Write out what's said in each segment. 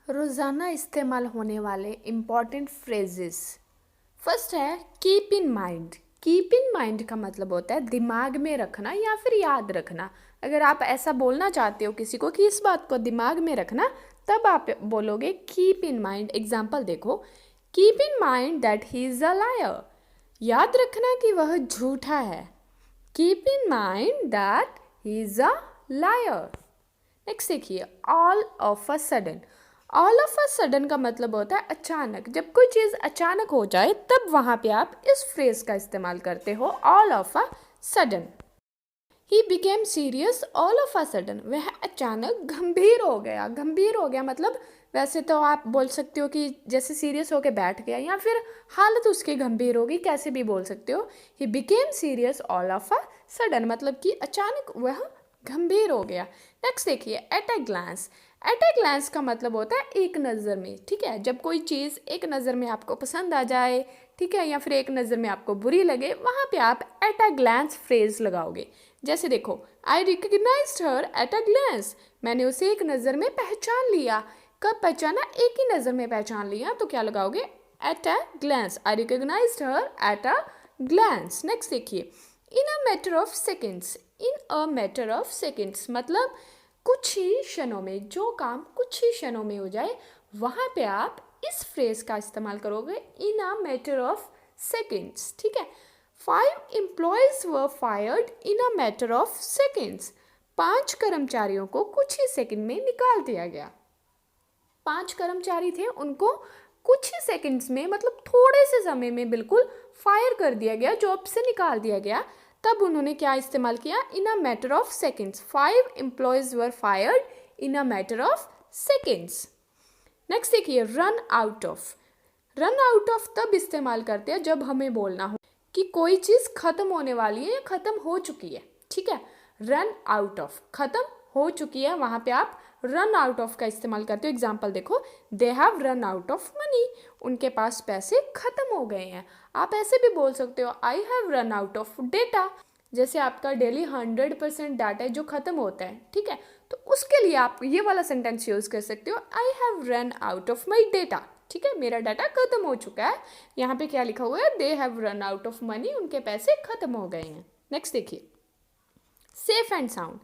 रोज़ाना इस्तेमाल होने वाले इम्पॉर्टेंट फ्रेजेस। फर्स्ट है keep in mind. Keep in mind का मतलब होता है दिमाग में रखना या फिर याद रखना। अगर आप ऐसा बोलना चाहते हो किसी को कि इस बात को दिमाग में रखना, तब आप बोलोगे कीप इन माइंड। एग्जाम्पल देखो, keep in mind that he is a liar. याद रखना कि वह झूठा है। Keep in mind that he is a liar. Next देखिए, all of a sudden. All of a sudden का मतलब होता है अचानक। जब कोई चीज़ अचानक हो जाए तब वहाँ पे आप इस फ्रेज का इस्तेमाल करते हो, all of a sudden. He became serious all of a sudden. वह अचानक गंभीर हो गया। गंभीर हो गया मतलब वैसे तो आप बोल सकते हो कि जैसे सीरियस होके बैठ गया, या फिर हालत उसकी गंभीर होगी, कैसे भी बोल सकते हो। He became serious all of a sudden मतलब कि अचानक वह गंभीर हो गया। नेक्स्ट देखिए, at a glance. At a glance का मतलब होता है एक नज़र में। ठीक है, जब कोई चीज़ एक नज़र में आपको पसंद आ जाए, ठीक है, या फिर एक नज़र में आपको बुरी लगे, वहाँ पे आप एट अ ग्लांस फ्रेज लगाओगे। जैसे देखो, I recognised her at a glance. मैंने उसे एक नज़र में पहचान लिया। कब पहचाना? एक ही नज़र में पहचान लिया, तो क्या लगाओगे? At a glance. I recognised her at a glance. Next देखिए, in a matter of seconds. In a matter of seconds मतलब कुछ ही क्षणों में, जो काम कुछ ही क्षणों में हो जाए, वहाँ पे आप इस फ्रेज का इस्तेमाल करोगे, इन अ मैटर ऑफ सेकेंड्स। ठीक है, 5 employees were fired in a matter of seconds. 5 कर्मचारियों को कुछ ही सेकंड में निकाल दिया गया। 5 कर्मचारी थे, उनको कुछ ही सेकंड्स में मतलब थोड़े से समय में बिल्कुल फायर कर दिया गया, जॉब से निकाल दिया गया। तब उन्होंने क्या इस्तेमाल किया? In a matter of seconds. 5 employees were fired in a matter of seconds. Next देखिए, run out of. Run out of तब इस्तेमाल करते हैं जब हमें बोलना हो कि कोई चीज़ खत्म होने वाली है या खत्म हो चुकी है। ठीक है, रन आउट ऑफ खत्म हो चुकी है, वहाँ पे आप रन आउट ऑफ का इस्तेमाल करते हो। एग्जाम्पल देखो, they have run out of money. उनके पास पैसे खत्म हो गए हैं। आप ऐसे भी बोल सकते हो, I have run out of data. जैसे आपका डेली 100% डाटा है जो खत्म होता है, ठीक है, तो उसके लिए आप ये वाला सेंटेंस यूज़ कर सकते हो, I have run out of my data. ठीक है, मेरा डाटा खत्म हो चुका है। यहाँ पे क्या लिखा हुआ है? They have run out of money. उनके पैसे खत्म हो गए हैं। नेक्स्ट देखिए, safe and sound.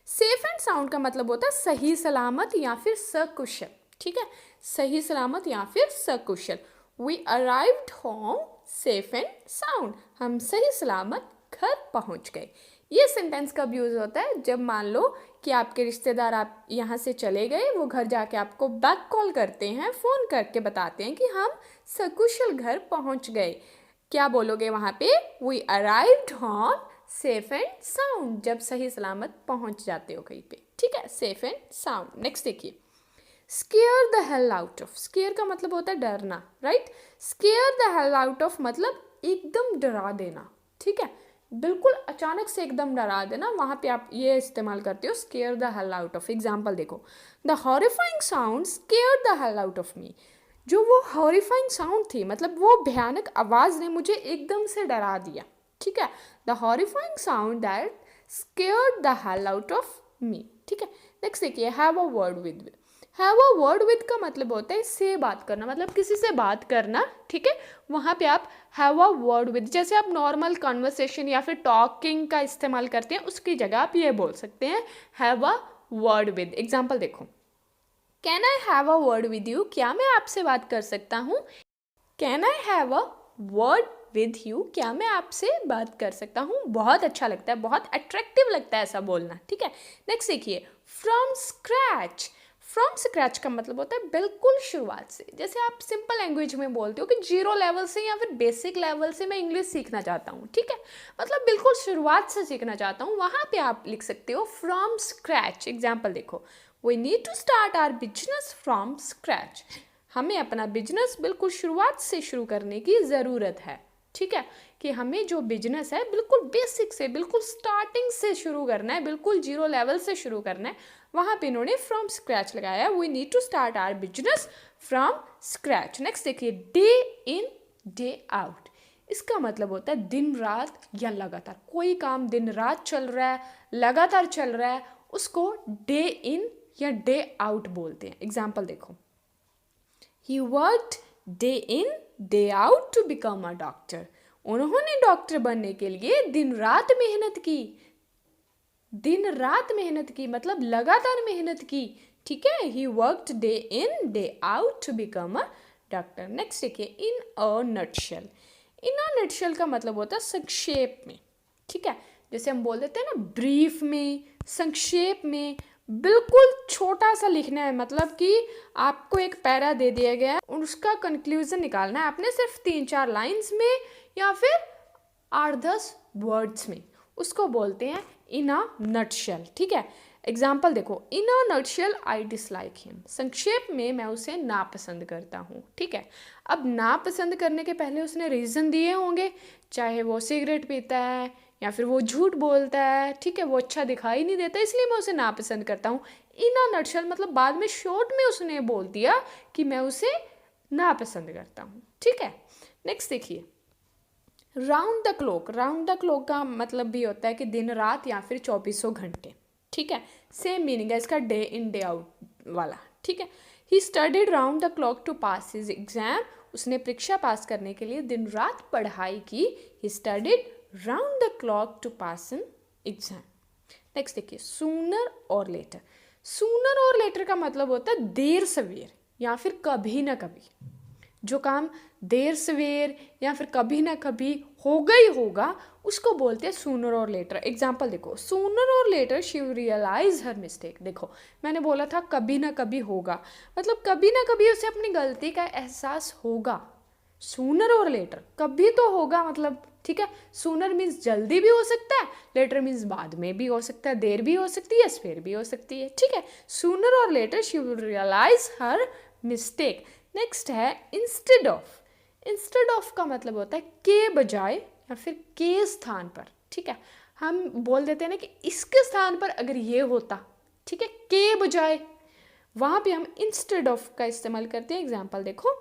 Safe and sound का मतलब होता है सही सलामत या फिर सकुशल। ठीक है, सही सलामत या फिर सकुशल। We arrived home safe and sound. हम सही सलामत घर पहुंच गए। ये सेंटेंस कब यूज़ होता है? जब मान लो कि आपके रिश्तेदार आप यहाँ से चले गए, वो घर जाके आपको बैक कॉल करते हैं, फ़ोन करके बताते हैं कि हम सकुशल घर पहुँच गए। क्या बोलोगे वहाँ पे? We arrived home safe and sound. जब सही सलामत पहुँच जाते हो कहीं पे। ठीक है, सेफ एंड साउंड। नेक्स्ट देखिए, square the hell out of. Square का मतलब होता है डरना, right. Square the hell out of मतलब एकदम डरा देना। ठीक है, बिल्कुल अचानक से एकदम डरा देना, वहाँ पे आप ये इस्तेमाल करते हो, scare the hell out of. Example देखो, the horrifying sound scare the hell out of me. जो वो हॉरिफाइंग साउंड थी, मतलब वो भयानक आवाज़ ने मुझे एकदम से डरा दिया। ठीक है, the horrifying sound that scared the hell out of मी। ठीक है, नेक्स्ट देखिए, have a word with. Have a word with का मतलब होता है से बात करना, मतलब किसी से बात करना। ठीक है, वहाँ पे आप हैव अ वर्ड विद, जैसे आप नॉर्मल कॉन्वर्सेशन या फिर टॉकिंग का इस्तेमाल करते हैं, उसकी जगह आप ये बोल सकते हैं, have a word with. Example देखो, can I have a word with you. क्या मैं आपसे बात कर सकता हूँ? Can I have a word with you. क्या मैं आपसे बात कर सकता हूँ? बहुत अच्छा लगता है, बहुत अट्रैक्टिव लगता है ऐसा बोलना। ठीक है, नेक्स्ट देखिए, फ्रॉम स्क्रैच। फ्रॉम स्क्रैच का मतलब होता है बिल्कुल शुरुआत से। जैसे आप सिंपल लैंग्वेज में बोलते हो कि 0 लेवल से या फिर बेसिक लेवल से मैं इंग्लिश सीखना चाहता हूँ। ठीक है, मतलब बिल्कुल शुरुआत से सीखना चाहता हूँ, वहाँ पे आप लिख सकते हो फ्रॉम स्क्रैच। एग्जाम्पल देखो, we need to start our business from scratch. हमें अपना बिजनेस बिल्कुल शुरुआत से शुरू करने की ज़रूरत है। ठीक है, कि हमें जो बिजनेस है बिल्कुल बेसिक से, बिल्कुल स्टार्टिंग से शुरू करना है, बिल्कुल 0 लेवल से शुरू करना है। वहाँ पे इन्होंने फ्रॉम स्क्रैच लगाया, we need to start our business from scratch. Next देखिए, डे इन डे आउट। इसका मतलब होता है दिन रात या लगातार। कोई काम दिन रात चल रहा है, लगातार चल रहा है, उसको डे इन या डे आउट बोलते हैं। एग्जाम्पल देखो, he worked day in day out to become a doctor. उन्होंने डॉक्टर बनने के लिए दिन रात मेहनत की। दिन रात मेहनत की मतलब लगातार मेहनत की। ठीक है, he worked day in day out to become a doctor. Next देखिए, in a nutshell. In a nutshell का मतलब होता है संक्षेप में। ठीक है, जैसे हम बोल देते हैं ना ब्रीफ में, संक्षेप में, बिल्कुल छोटा सा लिखना है। मतलब कि आपको एक पैरा दे दिया गया है और उसका कंक्लूजन निकालना है आपने सिर्फ 3-4 लाइंस में या फिर 8-10 वर्ड्स में। उसको बोलते हैं इन अ नटशेल। ठीक है, एग्जाम्पल देखो, in a nutshell I dislike him. संक्षेप में मैं उसे नापसंद करता हूँ। ठीक है, अब नापसंद करने के पहले उसने रीज़न दिए होंगे, चाहे वो सिगरेट पीता है या फिर वो झूठ बोलता है। ठीक है, वो अच्छा दिखाई नहीं देता इसलिए मैं उसे नापसंद करता हूँ। इन अ नटशेल मतलब बाद में शॉर्ट में उसने बोल दिया कि मैं उसे नापसंद करता हूँ। ठीक है, नेक्स्ट देखिए, round the clock. Round the clock का मतलब भी होता है कि दिन रात या फिर 24 घंटे। ठीक है, सेम मीनिंग है इसका डे इन डे आउट वाला। ठीक है, he studied round the clock to pass his exam. उसने परीक्षा पास करने के लिए दिन रात पढ़ाई की। He studied round the clock to pass an exam. Next देखिए, sooner or later. Sooner or later का मतलब होता है देर सवेर या फिर कभी ना कभी। जो काम देर सवेर या फिर कभी ना कभी होगा ही होगा उसको बोलते हैं सूनर और लेटर। एग्जाम्पल देखो, sooner or later she realise her mistake. देखो मैंने बोला था कभी ना कभी होगा, मतलब कभी ना कभी उसे अपनी गलती का एहसास होगा। सूनर और लेटर कभी तो होगा मतलब। ठीक है, सूनर मीन्स जल्दी भी हो सकता है, लेटर मीन्स बाद में भी हो सकता है, देर भी हो सकती है, सवेर भी हो सकती है। ठीक है, sooner or later she will realise her mistake. Next है इंस्टेड ऑफ। इंस्टेड ऑफ का मतलब होता है के बजाय या फिर के स्थान पर। ठीक है, हम बोल देते हैं ना कि इसके स्थान पर अगर ये होता, ठीक है, के बजाय, वहां पे हम इंस्टेड ऑफ का इस्तेमाल करते हैं। एग्जाम्पल देखो,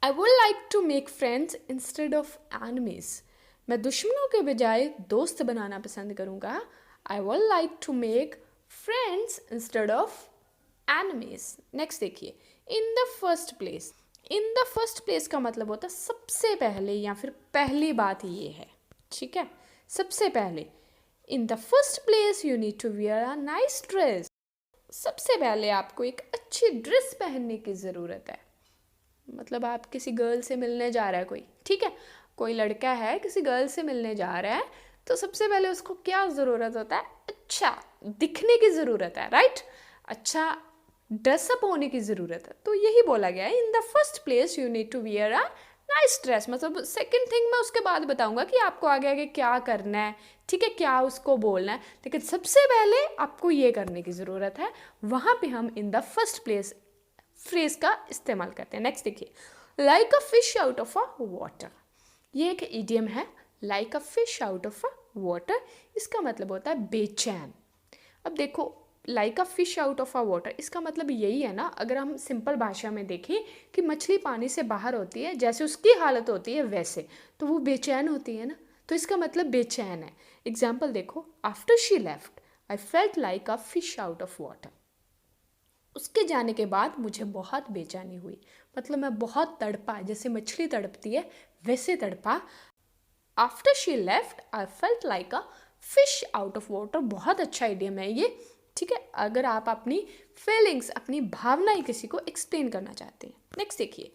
I would like to make friends instead of enemies. मैं दुश्मनों के बजाय दोस्त बनाना पसंद करूंगा। I would like to make friends instead of enemies. Next देखिए, in the first place. In the first place का मतलब होता है सबसे पहले या फिर पहली बात ये है। ठीक है, सबसे पहले। In the first place you need to wear a nice dress. सबसे पहले आपको एक अच्छी ड्रेस पहनने की ज़रूरत है। मतलब आप किसी गर्ल से मिलने जा रहा है कोई, ठीक है, कोई लड़का है किसी गर्ल से मिलने जा रहा है, तो सबसे पहले उसको क्या ज़रूरत होता है? अच्छा दिखने की ज़रूरत है, राइट? अच्छा ड्रेसअप होने की ज़रूरत है। तो यही बोला गया है, in the first place you need to wear a nice dress. मतलब सेकंड थिंग मैं उसके बाद बताऊंगा कि आपको आगे आगे क्या करना है, ठीक है, क्या उसको बोलना है, लेकिन सबसे पहले आपको ये करने की ज़रूरत है। वहाँ पे हम इन द फर्स्ट प्लेस फ्रेज का इस्तेमाल करते हैं। नेक्स्ट देखिए, like a fish out of a water. ये एक इडियम है, like a fish out of a water. इसका मतलब होता है बेचैन। अब देखो, like a fish out of a water, इसका मतलब यही है ना, अगर हम सिंपल भाषा में देखें कि मछली पानी से बाहर होती है, जैसे उसकी हालत होती है वैसे, तो वो बेचैन होती है ना, तो इसका मतलब बेचैन है। एग्जाम्पल देखो, after she left I felt like a fish out of water. उसके जाने के बाद मुझे बहुत बेचैनी हुई, मतलब मैं बहुत तड़पा, जैसे मछली तड़पती है वैसे तड़पा। After she left I felt like a fish out of water. बहुत अच्छा आइडियम है ये, ठीक है, अगर आप अपनी फीलिंग्स, अपनी भावनाएं किसी को एक्सप्लेन करना चाहते हैं। नेक्स्ट देखिए,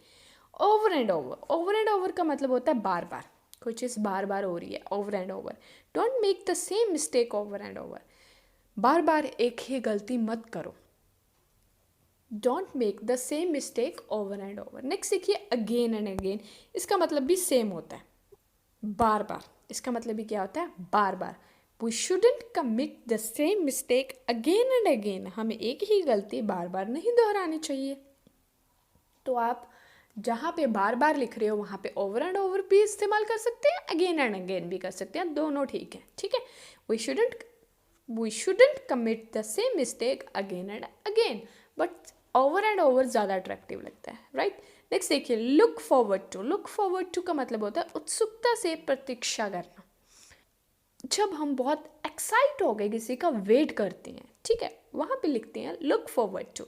over and over. Over and over का मतलब होता है बार बार, कोई चीज़ बार बार हो रही है, over and over. Don't make the same mistake over and over. बार बार एक ही गलती मत करो। Don't make the same mistake over and over. Next देखिए, अगेन एंड अगेन। इसका मतलब भी सेम होता है, बार बार। इसका मतलब भी क्या होता है? बार बार। We shouldn't commit the same mistake again and again. हमें एक ही गलती बार बार नहीं दोहरानी चाहिए। तो आप जहाँ पे बार बार लिख रहे हो वहाँ पे ओवर एंड ओवर भी इस्तेमाल कर सकते हैं, अगेन एंड अगेन भी कर सकते हैं, दोनों ठीक है। ठीक है, we shouldn't commit the same mistake again and again, but over and over ज़्यादा अट्रैक्टिव लगता है, राइट? नेक्स्ट देखिए, look forward to. Look forward to का मतलब होता है उत्सुकता से प्रतीक्षा करना। जब हम बहुत एक्साइट हो गए किसी का वेट करते हैं, ठीक है, वहाँ पे लिखते हैं look forward to.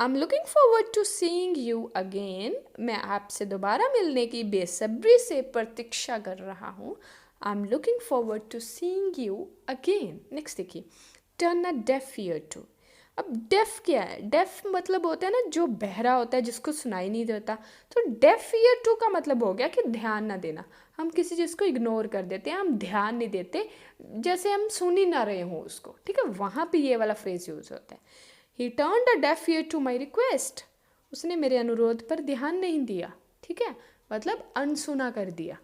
I am looking forward to seeing you again, मैं आपसे दोबारा मिलने की बेसब्री से प्रतीक्षा कर रहा हूँ। I am looking forward to seeing you again. Next देखिए, turn a deaf ear to. अब डेफ क्या है? डेफ मतलब होता है ना जो बहरा होता है, जिसको सुनाई नहीं देता। तो डेफ ईयर टू का मतलब हो गया कि ध्यान ना देना। हम किसी चीज़ को इग्नोर कर देते हैं, हम ध्यान नहीं देते, जैसे हम सुन ही ना रहे हों उसको, ठीक है। वहाँ पे ये वाला फ्रेज यूज़ होता है। He turned a deaf ear to my request. उसने मेरे अनुरोध पर ध्यान नहीं दिया, ठीक है, मतलब अनसुना कर दिया।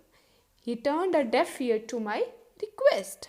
He turned a deaf ear to my request.